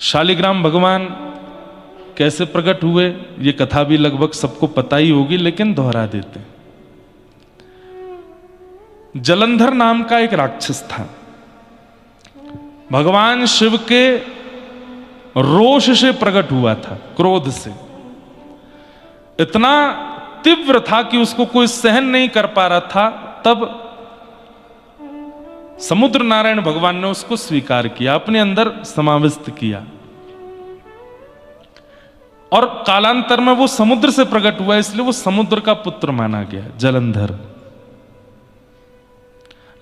शालिग्राम भगवान कैसे प्रकट हुए ये कथा भी लगभग सबको पता ही होगी, लेकिन दोहरा देते हैं। जलंधर नाम का एक राक्षस था। भगवान शिव के रोष से प्रकट हुआ था, क्रोध से। इतना तीव्र था कि उसको कोई सहन नहीं कर पा रहा था। तब समुद्र नारायण भगवान ने उसको स्वीकार किया, अपने अंदर समाविष्ट किया, और कालांतर में वो समुद्र से प्रकट हुआ, इसलिए वो समुद्र का पुत्र माना गया, जलंधर।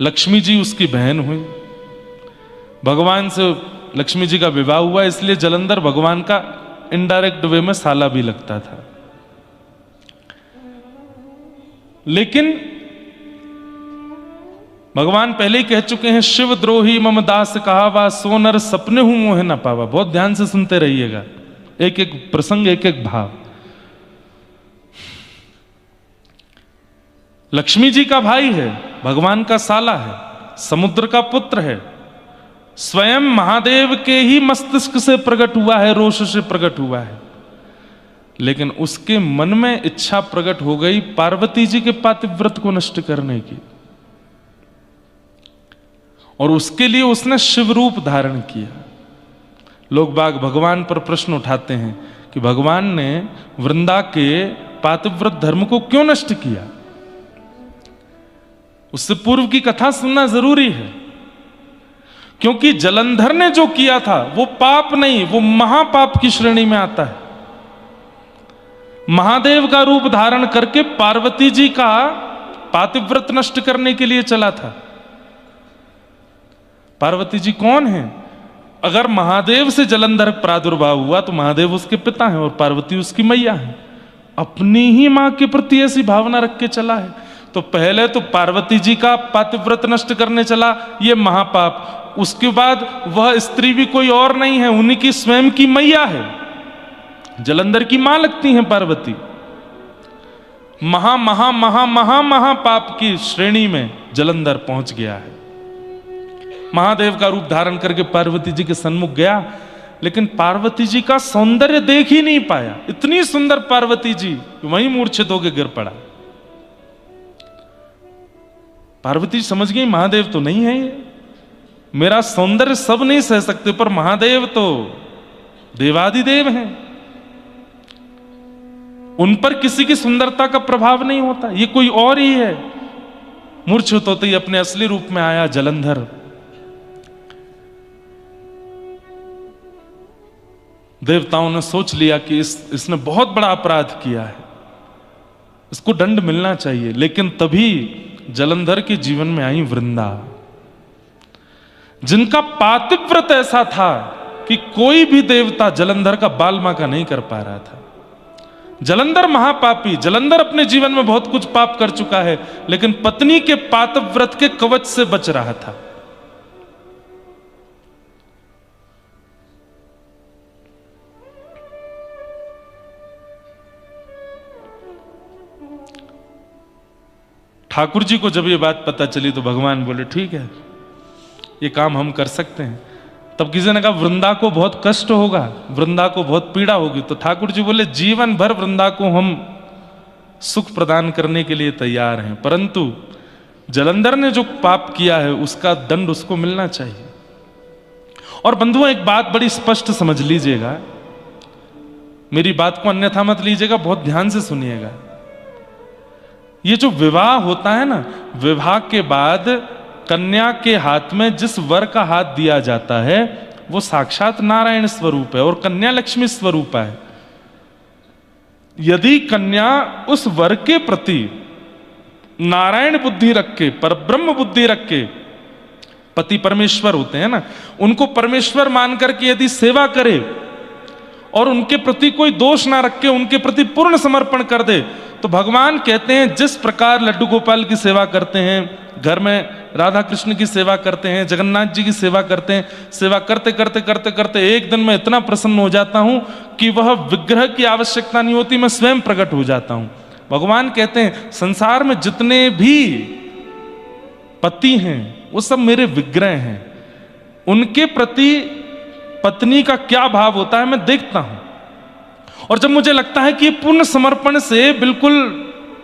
लक्ष्मी जी उसकी बहन हुई, भगवान से लक्ष्मी जी का विवाह हुआ, इसलिए जलंधर भगवान का इनडायरेक्ट वे में साला भी लगता था। लेकिन भगवान पहले ही कह चुके हैं, शिव द्रोही मम दास कहावा, सो नर सपने हूं मोह न पावा। बहुत ध्यान से सुनते रहिएगा, एक एक प्रसंग, एक एक भाव। लक्ष्मी जी का भाई है, भगवान का साला है, समुद्र का पुत्र है, स्वयं महादेव के ही मस्तिष्क से प्रकट हुआ है, रोष से प्रकट हुआ है। लेकिन उसके मन में इच्छा प्रकट हो गई पार्वती जी के पातिव्रत को नष्ट करने की, और उसके लिए उसने शिव रूप धारण किया। लोग बाग भगवान पर प्रश्न उठाते हैं कि भगवान ने वृंदा के पातिव्रत धर्म को क्यों नष्ट किया। उससे पूर्व की कथा सुनना जरूरी है, क्योंकि जलंधर ने जो किया था वो पाप नहीं, वो महापाप की श्रेणी में आता है। महादेव का रूप धारण करके पार्वती जी का पातिव्रत नष्ट करने के लिए चला था। पार्वती जी कौन है? अगर महादेव से जलंधर प्रादुर्भाव हुआ तो महादेव उसके पिता हैं और पार्वती उसकी मैया है। अपनी ही मां के प्रति ऐसी भावना रख के चला है, तो पहले तो पार्वती जी का पातिव्रत नष्ट करने चला, ये महापाप। उसके बाद वह स्त्री भी कोई और नहीं है, उन्हीं की स्वयं की मैया है, जलंधर की मां लगती हैं पार्वती। महा महा महा महा महापाप की श्रेणी में जलंधर पहुंच गया है। महादेव का रूप धारण करके पार्वती जी के सन्मुख गया, लेकिन पार्वती जी का सौंदर्य देख ही नहीं पाया। इतनी सुंदर पार्वती जी, वहीं मूर्छित होकर गिर पड़ा। पार्वती समझ गई महादेव तो नहीं है ये, मेरा सौंदर्य सब नहीं सह सकते, पर महादेव तो देवादिदेव हैं, उन पर किसी की सुंदरता का प्रभाव नहीं होता, ये कोई और ही है। मूर्छित होते ही अपने असली रूप में आया जलंधर। देवताओं ने सोच लिया कि इसने बहुत बड़ा अपराध किया है, इसको दंड मिलना चाहिए। लेकिन तभी जलंधर के जीवन में आई वृंदा, जिनका पातिव्रत ऐसा था कि कोई भी देवता जलंधर का बालमाका नहीं कर पा रहा था। जलंधर महापापी, जलंधर अपने जीवन में बहुत कुछ पाप कर चुका है, लेकिन पत्नी के पातिव्रत के कवच से बच रहा था। ठाकुर जी को जब ये बात पता चली तो भगवान बोले ठीक है, ये काम हम कर सकते हैं। तब किसी ने कहा वृंदा को बहुत कष्ट होगा, वृंदा को बहुत पीड़ा होगी। तो ठाकुर जी बोले जीवन भर वृंदा को हम सुख प्रदान करने के लिए तैयार हैं, परंतु जलंधर ने जो पाप किया है उसका दंड उसको मिलना चाहिए। और बंधुओं, एक बात बड़ी स्पष्ट समझ लीजिएगा, मेरी बात को अन्यथा मत लीजिएगा, बहुत ध्यान से सुनिएगा। ये जो विवाह होता है ना, विवाह के बाद कन्या के हाथ में जिस वर का हाथ दिया जाता है वो साक्षात नारायण स्वरूप है और कन्या लक्ष्मी स्वरूप है। यदि कन्या उस वर के प्रति नारायण बुद्धि रख के, परब्रह्म बुद्धि रख के, पति परमेश्वर होते हैं ना, उनको परमेश्वर मान करके यदि सेवा करे और उनके प्रति कोई दोष ना रख के उनके प्रति पूर्ण समर्पण कर दे, तो भगवान कहते हैं जिस प्रकार लड्डू गोपाल की सेवा करते हैं, घर में राधा कृष्ण की सेवा करते हैं, जगन्नाथ जी की सेवा करते हैं, सेवा करते करते करते करते एक दिन मैं इतना प्रसन्न हो जाता हूं कि वह विग्रह की आवश्यकता नहीं होती, मैं स्वयं प्रकट हो जाता हूं। भगवान कहते हैं संसार में जितने भी पति हैं वो सब मेरे विग्रह हैं, उनके प्रति पत्नी का क्या भाव होता है मैं देखता हूं, और जब मुझे लगता है कि ये पूर्ण समर्पण से बिल्कुल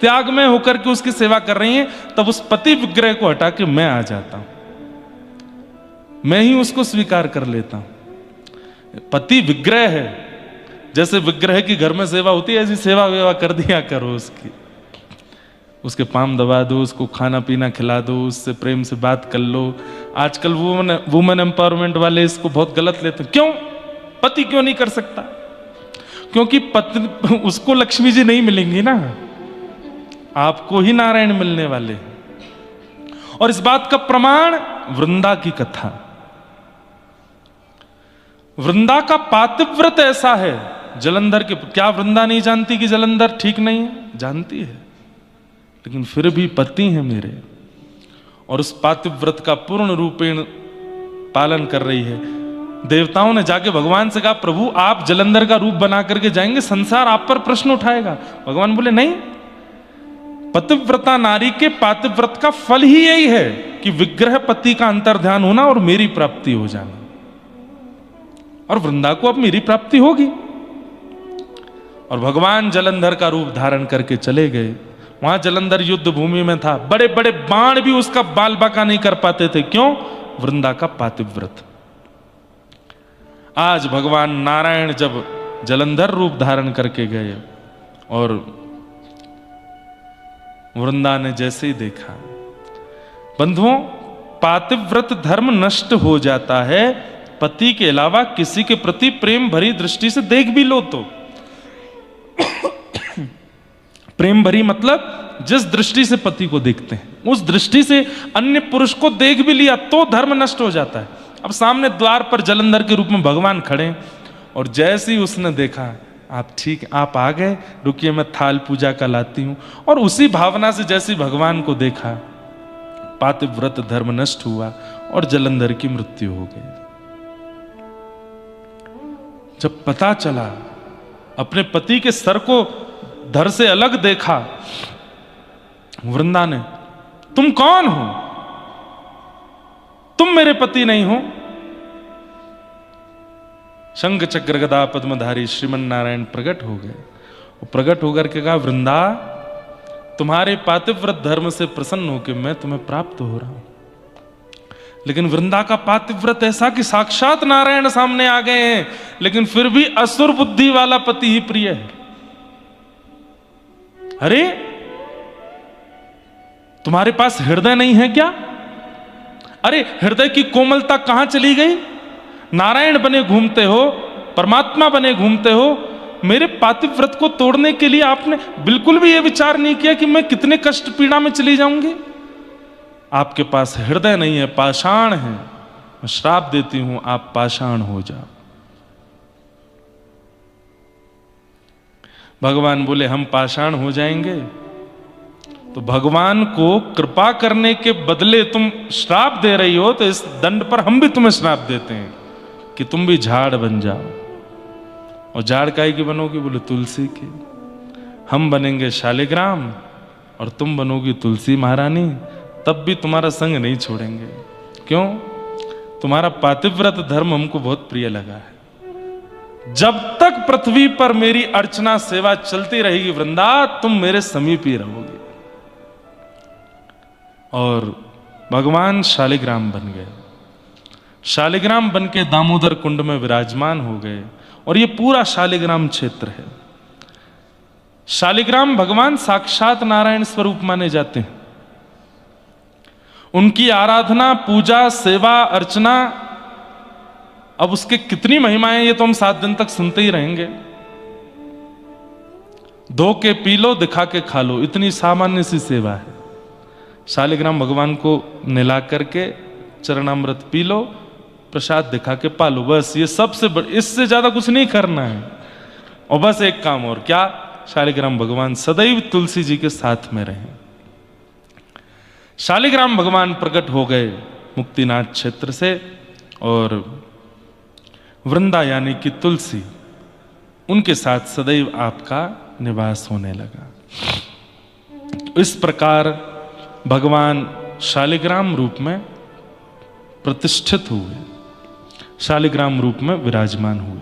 त्याग में होकर के उसकी सेवा कर रही हैं, तब उस पति विग्रह को हटा के मैं आ जाता हूं, मैं ही उसको स्वीकार कर लेता हूं। पति विग्रह है, जैसे विग्रह की घर में सेवा होती है ऐसी सेवा वेवा कर दिया करो उसकी, उसके पाम दबा दो, उसको खाना पीना खिला दो, उससे प्रेम से बात कर लो। आजकल वुमेन एम्पावरमेंट वाले इसको बहुत गलत लेते हैं। क्यों पति क्यों नहीं कर सकता? क्योंकि पत्नी उसको लक्ष्मी जी नहीं मिलेंगी ना, आपको ही नारायण मिलने वाले। और इस बात का प्रमाण वृंदा की कथा। वृंदा का पातिव्रत ऐसा है, जलंधर के क्या वृंदा नहीं जानती कि जलंधर ठीक नहीं है? जानती है, लेकिन फिर भी पति हैं मेरे, और उस पातिव्रत का पूर्ण रूपेण पालन कर रही है। देवताओं ने जाके भगवान से कहा, प्रभु आप जलंधर का रूप बना करके जाएंगे, संसार आप पर प्रश्न उठाएगा। भगवान बोले नहीं, पतिव्रता नारी के पातिव्रत का फल ही यही है कि विग्रह पति का अंतर्ध्यान होना और मेरी प्राप्ति हो जाना। और वृंदा को अब मेरी प्राप्ति होगी। और भगवान जलंधर का रूप धारण करके चले गए। वहां जलंधर युद्ध भूमि में था, बड़े बड़े बाण भी उसका बाल बाका नहीं कर पाते थे। क्यों? वृंदा का पातिव्रत। आज भगवान नारायण जब जलंधर रूप धारण करके गए और वृंदा ने जैसे ही देखा, बंधुओं पातिव्रत धर्म नष्ट हो जाता है। पति के अलावा किसी के प्रति प्रेम भरी दृष्टि से देख भी लो तो प्रेम भरी मतलब जिस दृष्टि से पति को देखते हैं उस दृष्टि से अन्य पुरुष को देख भी लिया तो धर्म नष्ट हो जाता है। अब सामने द्वार पर जलंधर के रूप में भगवान खड़े, और जैसे ही उसने देखा आप ठीक, आप आ गए, रुकिए मैं थाल पूजा का लाती हूं, और उसी भावना से जैसे भगवान को देखा पातिव्रत धर्म नष्ट हुआ और जलंधर की मृत्यु हो गई। जब पता चला, अपने पति के सर को धड़ से अलग देखा, वृंदा ने, तुम कौन हो? तुम मेरे पति नहीं हो। शंख चक्र गदा पद्मधारी श्रीमन नारायण प्रकट हो गए। प्रकट होकर के कहा, वृंदा तुम्हारे पातिव्रत धर्म से प्रसन्न होकर मैं तुम्हें प्राप्त हो रहा हूं। लेकिन वृंदा का पातिव्रत ऐसा कि साक्षात नारायण सामने आ गए हैं, लेकिन फिर भी असुर बुद्धि वाला पति ही प्रिय है। अरे तुम्हारे पास हृदय नहीं है क्या? अरे हृदय की कोमलता कहां चली गई? नारायण बने घूमते हो, परमात्मा बने घूमते हो, मेरे पातिव्रत को तोड़ने के लिए आपने बिल्कुल भी यह विचार नहीं किया कि मैं कितने कष्ट पीड़ा में चली जाऊंगी। आपके पास हृदय नहीं है, पाषाण है। मैं श्राप देती हूं, आप पाषाण हो जाओ। भगवान बोले, हम पाषाण हो जाएंगे? तो भगवान को कृपा करने के बदले तुम श्राप दे रही हो, तो इस दंड पर हम भी तुम्हें श्राप देते हैं कि तुम भी झाड़ बन जाओ। और झाड़ काहे की बनोगी? बोले तुलसी की। हम बनेंगे शालिग्राम और तुम बनोगी तुलसी महारानी, तब भी तुम्हारा संग नहीं छोड़ेंगे। क्यों? तुम्हारा पातिव्रत धर्म हमको बहुत प्रिय लगा है। जब तक पृथ्वी पर मेरी अर्चना सेवा चलती रहेगी वृंदा, तुम मेरे समीप ही रहोगे। और भगवान शालिग्राम बन गए। शालिग्राम बन के दामोदर कुंड में विराजमान हो गए, और ये पूरा शालिग्राम क्षेत्र है। शालिग्राम भगवान साक्षात नारायण स्वरूप माने जाते हैं। उनकी आराधना, पूजा, सेवा, अर्चना, अब उसके कितनी महिमाएं ये तो हम 7 दिन तक सुनते ही रहेंगे। धो के पी लो, दिखा के खा लो, इतनी सामान्य सी सेवा है। शालिग्राम भगवान को नहला करके चरणामृत पी लो, प्रसाद दिखा के पालो, बस ये सबसे इससे ज्यादा कुछ नहीं करना है। और बस एक काम और, क्या? शालिग्राम भगवान सदैव तुलसी जी के साथ में रहे। शालिग्राम भगवान प्रकट हो गए मुक्तिनाथ क्षेत्र से, और वृंदा यानी कि तुलसी, उनके साथ सदैव आपका निवास होने लगा। इस प्रकार भगवान शालिग्राम रूप में प्रतिष्ठित हुए। शालिग्राम रूप में विराजमान हुए।